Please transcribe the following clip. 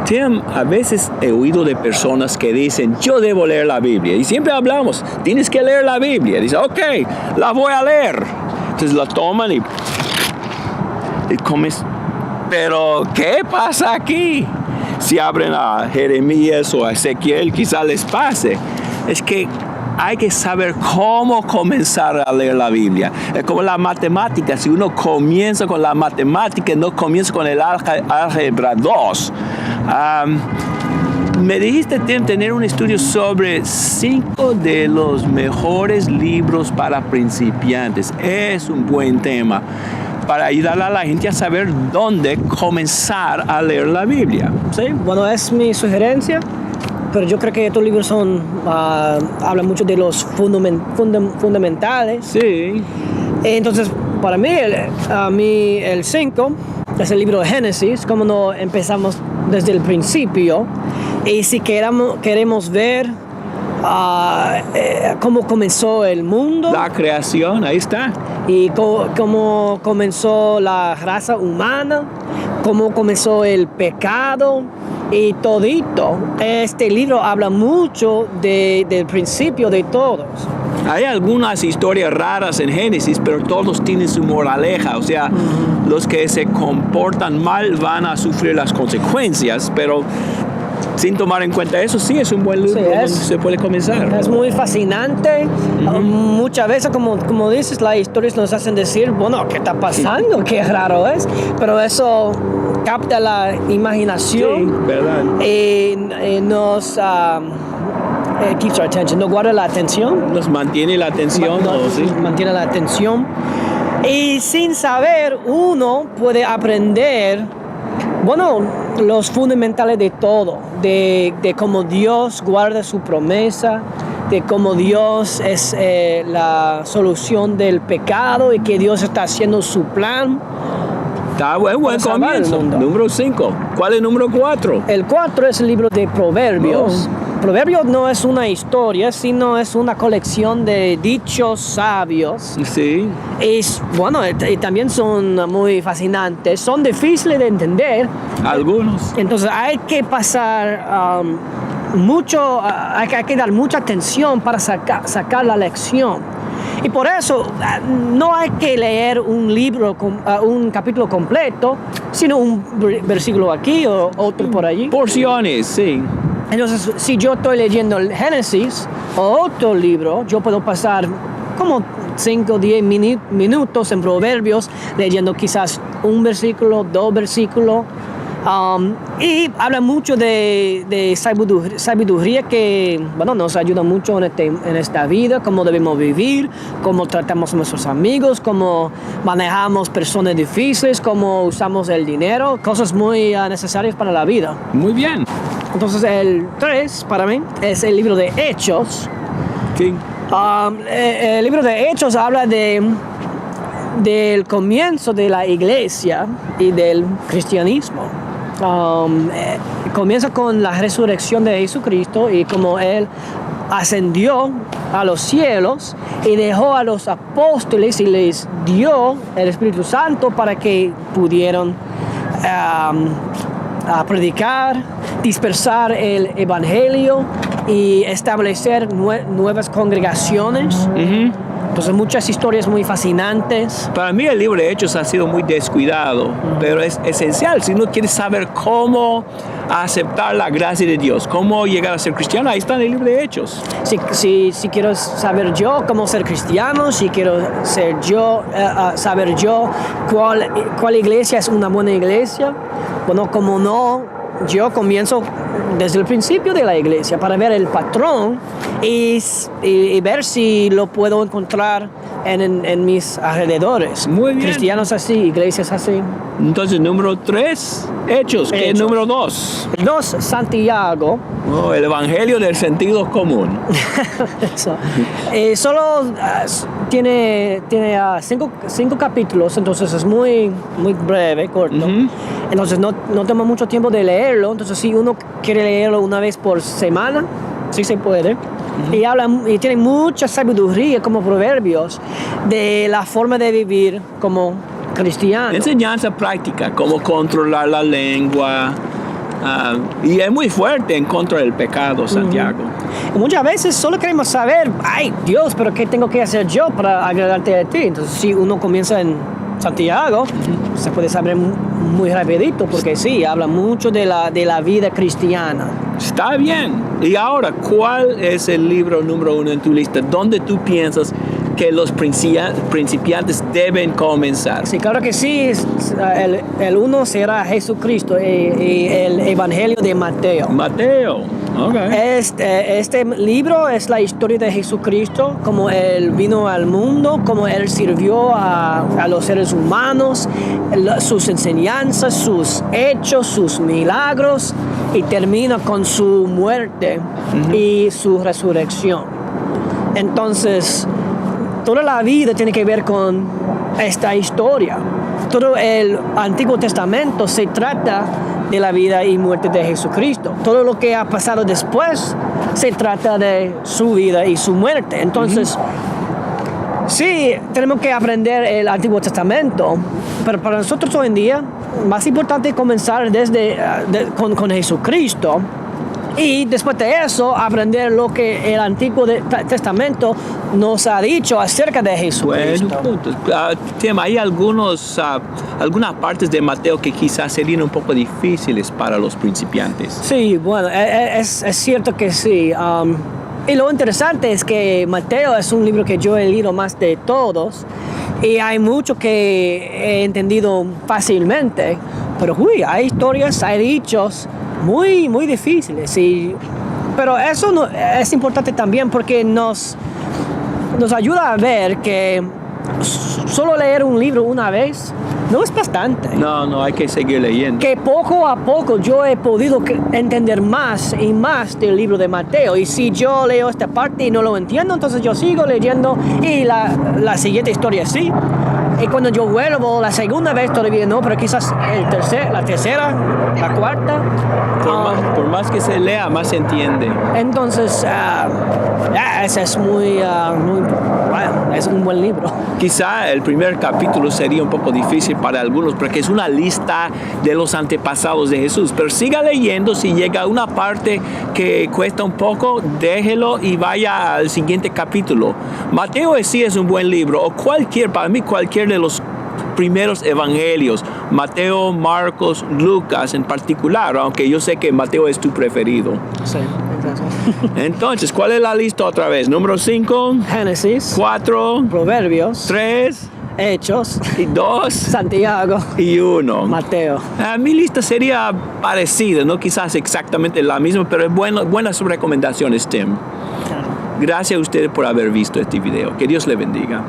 Tim, a veces he oído de personas que dicen, yo debo leer la Biblia. Y siempre hablamos, tienes que leer la Biblia. Dice, ok, la voy a leer. Entonces la toman y comes. Pero, ¿qué pasa aquí? Si abren a Jeremías o a Ezequiel, quizá les pase. Es que hay que saber cómo comenzar a leer la Biblia. Es como la matemática. Si uno comienza con la matemática, no comienza con el álgebra 2. Me dijiste, Tim, tener un estudio sobre 5 de los mejores libros para principiantes. Es un buen tema para ayudar a la gente a saber dónde comenzar a leer la Biblia. Sí, bueno, es mi sugerencia. Pero yo creo que estos libros hablan mucho de los fundamentales. Sí. Entonces, para mí, el 5 es el libro de Génesis, como no empezamos desde el principio. Y si queremos ver cómo comenzó el mundo. La creación, ahí está. Y cómo comenzó la raza humana, cómo comenzó el pecado. Y todito, este libro habla mucho del principio de todos. Hay algunas historias raras en Génesis, pero todos tienen su moraleja. O sea, los que se comportan mal van a sufrir las consecuencias, pero sin tomar en cuenta eso, sí es un buen libro donde se puede comenzar. Es muy fascinante. Muchas veces, como dices, las historias nos hacen decir, bueno, ¿qué está pasando? Qué raro es. Pero eso capta la imaginación. Sí, verdad. Nos keeps our attention, nos guarda la atención. Nos mantiene la atención. Mantiene la atención. Y sin saber, uno puede aprender, bueno, los fundamentales de todo, de cómo Dios guarda su promesa, de cómo Dios es la solución del pecado y que Dios está haciendo su plan. Está buen comienzo. Número 5. ¿Cuál es el número 4? El 4 es el libro de Proverbios. Proverbios no es una historia, sino es una colección de dichos sabios. Sí. Y también son muy fascinantes. Son difíciles de entender. Algunos. Entonces hay que pasar hay que dar mucha atención para sacar la lección. Y por eso no hay que leer un libro, un capítulo completo, sino un versículo aquí o otro por allí. Porciones, sí. Entonces, si yo estoy leyendo el Génesis o otro libro, yo puedo pasar como 5 o 10 minutos en Proverbios leyendo quizás un versículo, 2 versículos. Y habla mucho de sabiduría que, bueno, nos ayuda mucho en esta vida, cómo debemos vivir, cómo tratamos a nuestros amigos, cómo manejamos personas difíciles, cómo usamos el dinero, cosas muy necesarias para la vida. Muy bien. Entonces el 3 para mí es el libro de Hechos. Sí. El libro de Hechos habla del comienzo de la iglesia y del cristianismo. Comienza con la resurrección de Jesucristo y como Él ascendió a los cielos y dejó a los apóstoles y les dio el Espíritu Santo para que pudieran predicar, dispersar el Evangelio y establecer nuevas congregaciones. Entonces muchas historias muy fascinantes. Para mí el libro de Hechos ha sido muy descuidado, pero es esencial. Si uno quiere saber cómo aceptar la gracia de Dios, cómo llegar a ser cristiano, ahí está en el libro de Hechos. Si quiero saber yo cómo ser cristiano, si quiero saber yo cuál iglesia es una buena iglesia, bueno, como no, yo comienzo desde el principio de la iglesia para ver el patrón y ver si lo puedo encontrar en mis alrededores. Muy bien. Cristianos así, iglesias así. Entonces, número 3, Hechos. ¿Qué es número 2? 2, Santiago. El Evangelio del sentido común. Eso. Solo tiene 5 capítulos, entonces es muy breve, corto. Entonces no toma mucho tiempo de leerlo. Entonces si uno quiere leerlo una vez por semana, sí se puede. Y tiene mucha sabiduría como Proverbios de la forma de vivir como cristiano. Enseñanza práctica, cómo controlar la lengua, Y es muy fuerte en contra del pecado, Santiago. Muchas veces solo queremos saber, ay Dios, pero ¿qué tengo que hacer yo para agradarte a ti? Entonces si uno comienza en Santiago, se puede saber muy rapidito, porque sí, habla mucho de la vida cristiana. Está bien. Y ahora, ¿cuál es el libro número 1 en tu lista? ¿Dónde tú piensas que los principiantes deben comenzar? Sí, claro que sí. El uno será Jesucristo y el Evangelio de Mateo. Mateo, ok. Este libro es la historia de Jesucristo, como Él vino al mundo, como Él sirvió a los seres humanos, sus enseñanzas, sus hechos, sus milagros, y termina con su muerte y su resurrección. Entonces, toda la vida tiene que ver con esta historia. Todo el Antiguo Testamento se trata de la vida y muerte de Jesucristo. Todo lo que ha pasado después se trata de su vida y su muerte. Entonces, sí, tenemos que aprender el Antiguo Testamento, pero para nosotros hoy en día, más importante es comenzar con Jesucristo. Y después de eso, aprender lo que el Antiguo Testamento nos ha dicho acerca de Jesucristo. Bueno, Tim, hay algunas partes de Mateo que quizás serían un poco difíciles para los principiantes. Sí, bueno, es cierto que sí. Y lo interesante es que Mateo es un libro que yo he leído más de todos. Y hay mucho que he entendido fácilmente. Pero hay historias, hay dichos muy, muy difíciles. Pero eso es importante también porque nos ayuda a ver que solo leer un libro una vez no es bastante. No, hay que seguir leyendo. Que poco a poco yo he podido entender más y más del libro de Mateo. Y si yo leo esta parte y no lo entiendo, entonces yo sigo leyendo y la siguiente historia sí. Y cuando yo vuelvo la segunda vez todavía no, pero quizás la tercera, la cuarta. Por más que se lea, más se entiende. Entonces, ese es es un buen libro. Quizá el primer capítulo sería un poco difícil para algunos porque es una lista de los antepasados de Jesús. Pero siga leyendo, si llega a una parte que cuesta un poco, déjelo y vaya al siguiente capítulo. Mateo sí es un buen libro, o para mí cualquier de los primeros evangelios, Mateo, Marcos, Lucas en particular, aunque yo sé que Mateo es tu preferido. Sí, entonces, ¿cuál es la lista otra vez? Número 5, Génesis, 4, Proverbios, 3, Hechos, y 2, Santiago y 1. Mateo. Mi lista sería parecida, no quizás exactamente la misma, pero buenas recomendaciones, Tim. Gracias a ustedes por haber visto este video. Que Dios le bendiga.